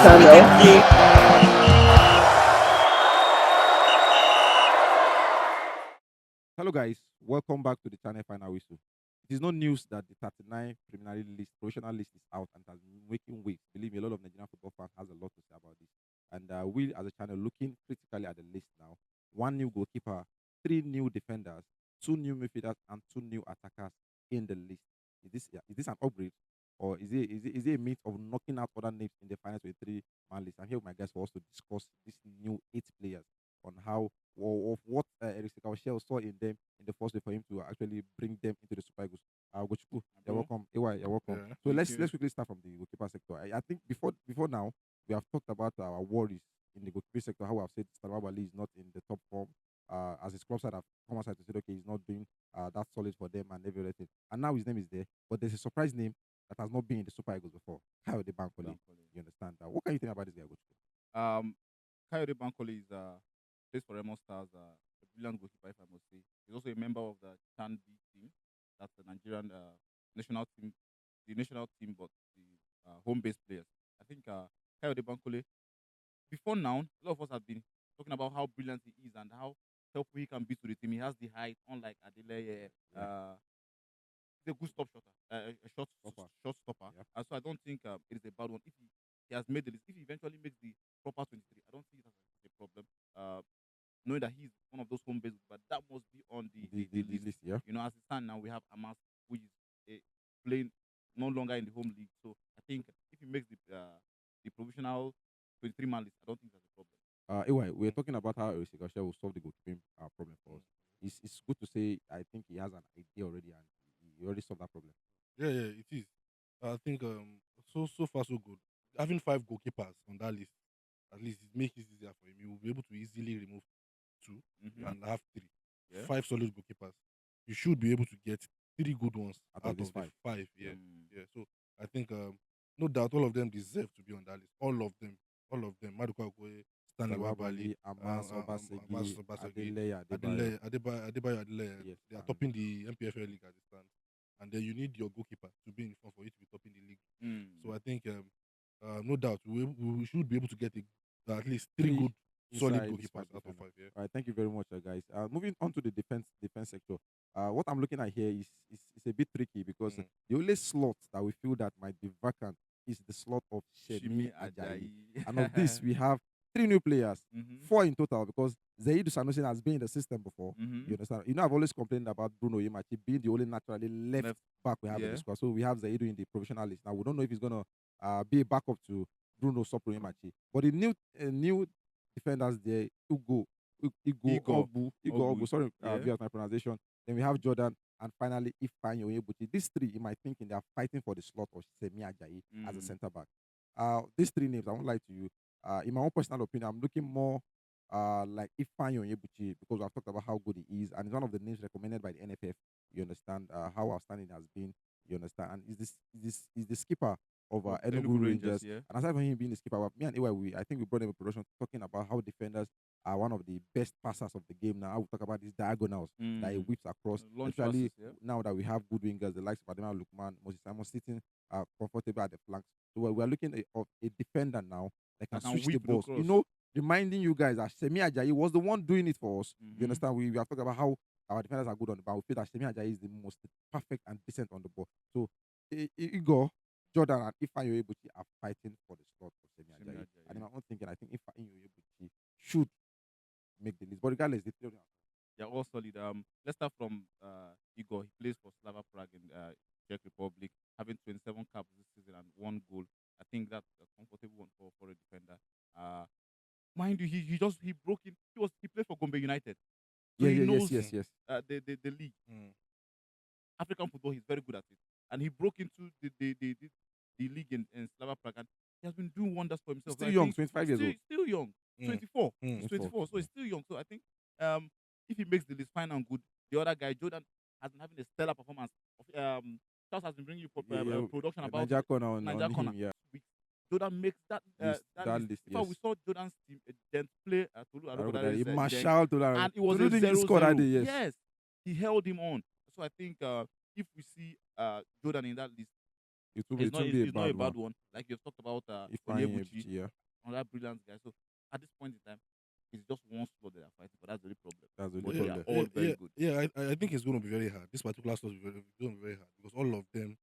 channel. Hello, guys. Welcome back to the channel Final Whistle. It is no news that the 39 preliminary list, provisional list is out and has been making waves. Believe me, a lot of Nigerian football fans has a lot to say about this. And we, as a channel, looking critically at the list now. One new goalkeeper, three new defenders, two new midfielders, and two new attackers in the list. Is this an upgrade, or is it a means of knocking out other names in the final 23-man list? I'm here with my guys for us to discuss this new 8 players on how or of what Eric Chelle saw in them in the first way for him to actually bring them into the Super Eagles. Gochuku, you're welcome. AY, you're welcome. Yeah, So thank let's you. let's quickly start from the goalkeeper sector. I think before now we have talked about our worries in the goalkeeper sector. How I've said Salwa Bali is not in the top form. As his club side have come outside to say, okay, he's not doing that solid for them and everything. And now his name is there, but there's a surprise name that has not been in the Super Eagles before. Kayode Bankole. You understand that? What can you think about this guy, Gochuku? Coyote Bankole is plays for Remo Stars, a brilliant goalkeeper, if I must say. He's also a member of the Chan B team. That's the Nigerian national team, but the home-based players. I think Coyote Bankole, before now, a lot of us have been talking about how brilliant he is and how helpful he can be to the team. He has the height, unlike Adeleye. He's a good a short stopper. Yeah. And so I don't think it is a bad one. If he has made the list, if he eventually makes the proper 23, I don't think it has a problem. Knowing that he's one of those home based, but that must be on the list. Yeah. You know, as it stands now, we have Amas, who is playing no longer in the home league. So I think if he makes the provisional 23-man list, I don't think that's a problem. Anyway, we're talking about how Eric Chelle will solve the goalkeeping problem for us. It's good to say I think he has an idea already and he already solved that problem. Yeah, it is. I think so far so good. Having 5 goalkeepers on that list, at least it makes it easier for him. He will be able to easily remove 2 and have 3. Yeah. 5 solid goalkeepers. You should be able to get 3 good ones Out out of of these the 5. 5. Yeah. So I think no doubt all of them deserve to be on that list. All of them. Maduka Okoye, Stanley Salwa Wabali, Bali, Amas Obasegi, Amas Obaseki, Adeleye Adebayo. Adebayo Adeleye. Yes, They are and- topping the MPFL league as it stands. And then you need your goalkeeper to be in form for you to be topping the league. So I think, no doubt, we should be able to get at least 3 good, solid inside this goalkeepers out of defender. 5. Yeah. All right, thank you very much, guys. Moving on to the defense sector. What I'm looking at here is a bit tricky because the only slot that we feel that might be vacant is the slot of Shemi Ajayi. And of this, we have 3 new players, 4 in total, because Zaid Sanusi has been in the system before. You understand? You know, I've always complained about Bruno Yemachi being the only naturally left back we have in the squad. So we have Zaidu in the provisional list. Now, we don't know if he's going to be a backup to Bruno Sopro Yemachi. But the new defenders there, Igor Obu, sorry, via my pronunciation. Then we have Jordan, and finally Ifeanyi Onyebuchi. These 3, in my thinking, they are fighting for the slot of Semi Ajayi as a centre back. These 3 names, I won't lie to you. In my own personal opinion, I'm looking more like Ifeanyi Onyebuchi because I've talked about how good he is, and it's one of the names recommended by the NFF. You understand how outstanding it has been. You understand, and is the skipper of Enugu Rangers. Yeah. And aside from him being the skipper, me and AY, I think we brought him a production talking about how defenders are one of the best passers of the game now. We talk about these diagonals that he whips across. Launch Especially passes, yeah. now that we have good wingers, the likes of Adema Lukman, Moses Simon sitting comfortable at the flanks. So we're looking at a defender now that can switch the whip the balls. cross. You know, reminding you guys that Semi Ajayi was the one doing it for us. You understand? We have talked about how our defenders are good on the ball. We feel that Semi Ajayi is the most perfect and decent on the ball. So Igor, Jordan, and Ifeanyi Onyebuchi are fighting for the slot for Semi Ajayi. And in my own thinking, I think Ifeanyi Onyebuchi should make the list. But regardless, the 3 of them. They're all solid. Let's start from Igor. He plays for Slava Prague in Czech Republic, having 27 caps this season and 1 goal. I think that's a comfortable one for a defender. Mind you, he broke in. He played for Gombe United. So he knows yes. the league. African football, he's very good at it. And he broke into the league in Slava Prague, and he has been doing wonders for himself. Still I young, think 25 years old. Still young, 24. He's 24, 24, so he's still young. So I think if he makes the list, fine and good. The other guy, Jordan, has been having a stellar performance. Charles has been bringing you production about Niger Corner on Corner. him, yeah. Jordan makes that List, that that list. list, In fact, yes. we saw Jordan's team then play Tolu He Arokoda's marshalled to that. and it was Tolu a didn't 0-0. score that day, yes. Yes, he held him on. So I think if we see Jordan in that list, It will It's not. be a It's not a bad bad one. one. Like you've talked about If I Onyebuchi, yeah, another brilliant guy. So at this point in time, it's just one slot that are fighting, but that's the only problem. that's the But only they are problem. all very good. I think it's going to be very hard. This particular slot is going to be very hard because all of them,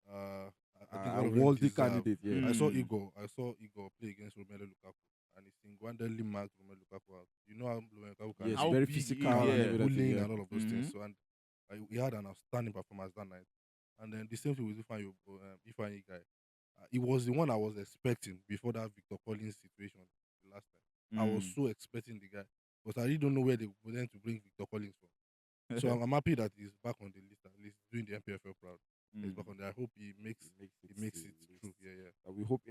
I think all of them Worthy deserve. candidate, yeah. I saw Mm. Igor play against Romelu Lukaku, and he single-handedly marked Romelu Lukaku out. You know how Romelu Lukaku can Yes, How very big he is, physical yeah. and everything. bullying Yeah. and all of those things. Mhm. So and he had an outstanding performance that night. And then the same thing with Ifeanyi guy. He was the one I was expecting before that Victor Collins situation the last time. I was Mm. so expecting the guy, but I really don't know where they were going to bring Victor Collins from. So I'm happy that he's back on the list, at least doing the MPFL proud. He's back on there. I hope he makes it true. Yeah. We hope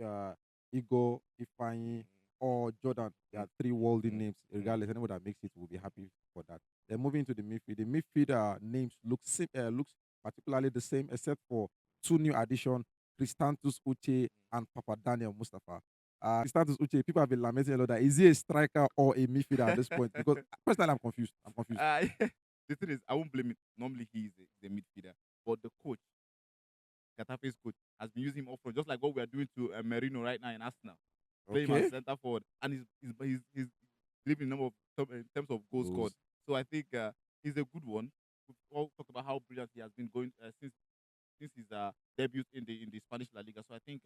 Igor, Ifeanyi, or Jordan, they are three worldly names. Regardless, anyone that makes it will be happy for that. Then moving to the midfield. The midfield names looks particularly the same, except for two new additions: Christantus Uche and Papa Daniel Mustafa. Christantus Uche, people have been lamenting a lot that is he a striker or a midfielder at this point? Because personally, I'm confused. The thing is, I won't blame it. Normally, he's the midfielder, but the coach, Gatafe's coach, has been using him up front, just like what we are doing to Merino right now in Arsenal, playing him Okay. as centre forward, and he's delivering number of in terms of goals Goals. scored. So I think he's a good one. We've all talked about how brilliant he has been going since his debut in the Spanish La Liga. So I think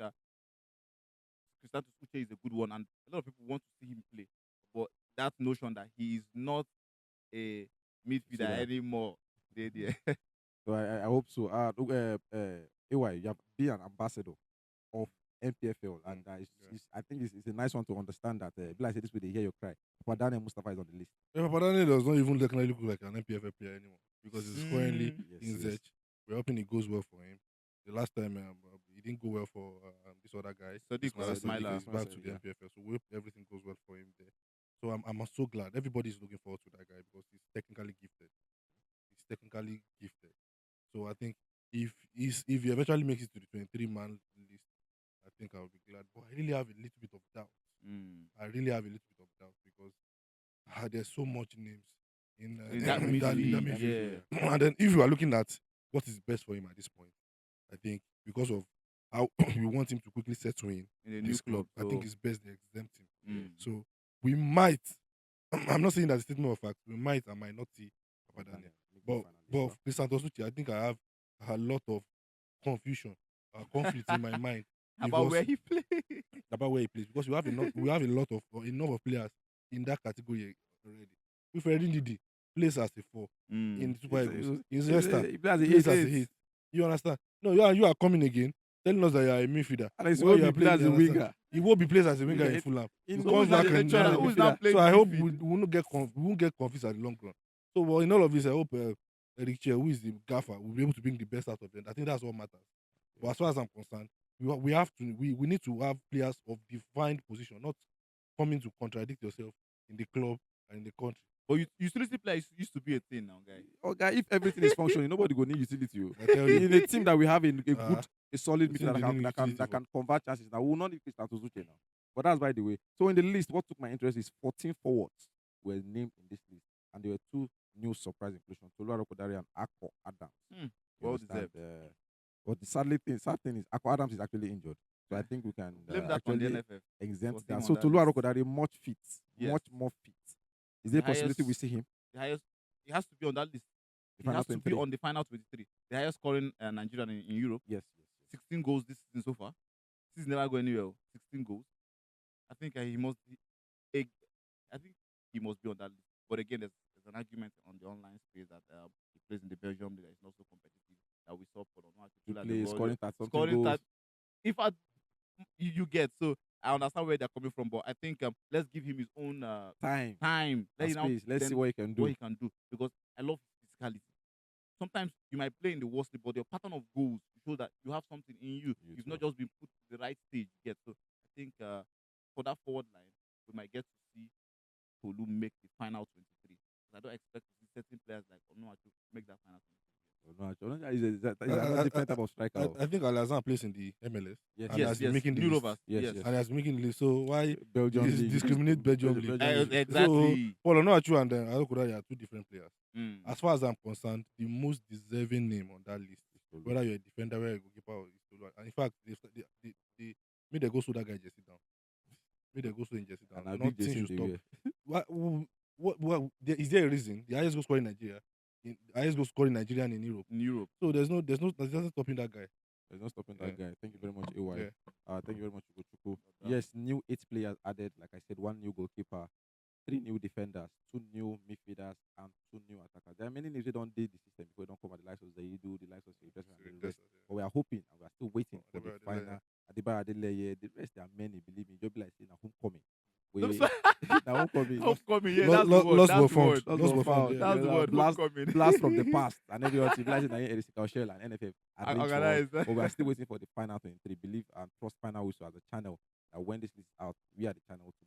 Cristiano Uche is a good one, and a lot of people want to see him play. But that notion that he is not a midfielder that. anymore, So I hope so. AY, you have been an ambassador of MPFL, and I think it's a nice one to understand that. Like I said, this way they hear your cry. Papa Daniel Mustafa is on the list. Yeah, Papa Daniel does not even technically look like an MPFL player anymore because he's currently Yes, in yes. Zech. We're hoping it goes well for him. The last time he didn't go well for this other guy. Sadiq Ismaila. He's back to the Yeah. MPFL, so we hope everything goes well for him there. So I'm so glad. Everybody's looking forward to that guy because he's technically gifted. So I think if he eventually makes it to the 23-man list, I think I'll be glad. But I really have a little bit of doubt. Because there's so much names in that in midfield, midfield. yeah. And then if you are looking at what is best for him at this point, I think because of how we want him to quickly settle in In a this new club, I think so- it's best they exempt him. Mm. So we might, I'm not saying that a statement of fact, we might and might not see Papa Daniel. But for Santos Uche, I think I have a lot of confusion, conflict in my mind About where because- he plays. because we have a lot of enough of players in that category already. If Ndidi plays as a 4 in Super Eagles, in Leicester He plays plays as a eight. 8. You understand? No, you are coming again, telling us that you are a midfielder. And it's While what you he are plays as playing, a you understand? winger. He won't be placed as a winger Yeah, in Fulham. in He who's comes not back the and lecturer? Who's not playing so I hope midfield? we won't get confused at the long run. So well, in all of this, I hope Eric Chelle, who is the gaffer, will be able to bring the best out of them. I think that's what matters. But as far as I'm concerned, we need to have players of defined position, not coming to contradict yourself in the club and in the country. But utility players used to be a thing now, guy. Oh, guy, if everything is functioning, nobody go need utility. I tell you. In a team that we have a good, a solid the team midfielder they need that utility can convert chances. Now we will not need Cristiano Zuche now. But that's by the way. So in the list, what took my interest is 14 forwards were named in this list, and there were two new surprise inclusions: Tolu Arokodare and Akpo Adams. Hmm. You Well understand? deserved. But the sad thing is Akpo Adams is actually injured, so I think we can Blame that on the actually NFF. exempt Was that. him So on that Tolu list. Arokodare much fit, Yes. much more fit. Is there a The possibility we highest- see him? The highest, he has to be on that list. The He final has to be 23? on the final 23. The highest scoring Nigerian in Europe. Yes. 16 goals this season so far. This is never going anywhere. 16 goals. I think he must. I think he must be on that list. But again, there's an argument on the online space that he plays in the Belgium league that is not so competitive. That we saw for To play scoring 30 something scoring goals. if you get, so I understand where they're coming from, but I think let's give him his own Time. time. Let and him now space. Let's see then what he can do. what he can do, because I love his physicality. Sometimes you might play in the worst league, but your pattern of goals show that you have something in you. You You've too. not just been put to the right stage yet. So I think for that forward line, we might get to see Tolu make the final 23. Because I don't expect to see certain players like Onuachu make that final 23. He's a different type of striker. I think Alazan plays in the MLS. Yes. And Yes, has been making the New list. Rovers. Yes, Yes. yes. And has been making the list. So why Belgium league. discriminate Belgium league? league. Exactly. Paul Onuachu and Arokodare are two different players. Mm. As far as I'm concerned, the most deserving name on that list, whether you're a defender, whether you're a goalkeeper, is Tolu. And in fact, they made them go so that guy just sit down. Made them go so in just sit down. And I Not big saying Jason you they stop. were. Is there a reason? The highest goal scorer in Nigeria, highest goal scorer in Nigeria and in Europe. In Europe. So there's nothing stopping that guy. There's no stopping Yeah. that guy. Thank you very much, AY. Yeah. Thank you very much, Chuku. Yeah. Yes, new 8 players added. Like I said, 1 new goalkeeper, 3 new defenders, 2 new midfielders, and 2 new attackers. There are many names who don't did the system before they don't come at the likes of Zaidu, the likes of Sylvester, and the rest. But we are hoping and we are still waiting for the Adebayo Adeleye. final. Adebayo Adeleye, the rest there are many, believe me. Just be like saying, homecoming. No, We sir. now homecoming. Homecoming, yeah, Lo- that's lo- the word. lost That's were the found. word. Lost were found, yeah. That's the word. Blast, Homecoming. blast from the past and everything. Blast in Chelle and NFF. arrange for us. Organized. But we are still waiting for the final 23. Believe and trust final also as a channel that when this is out, we are the channel to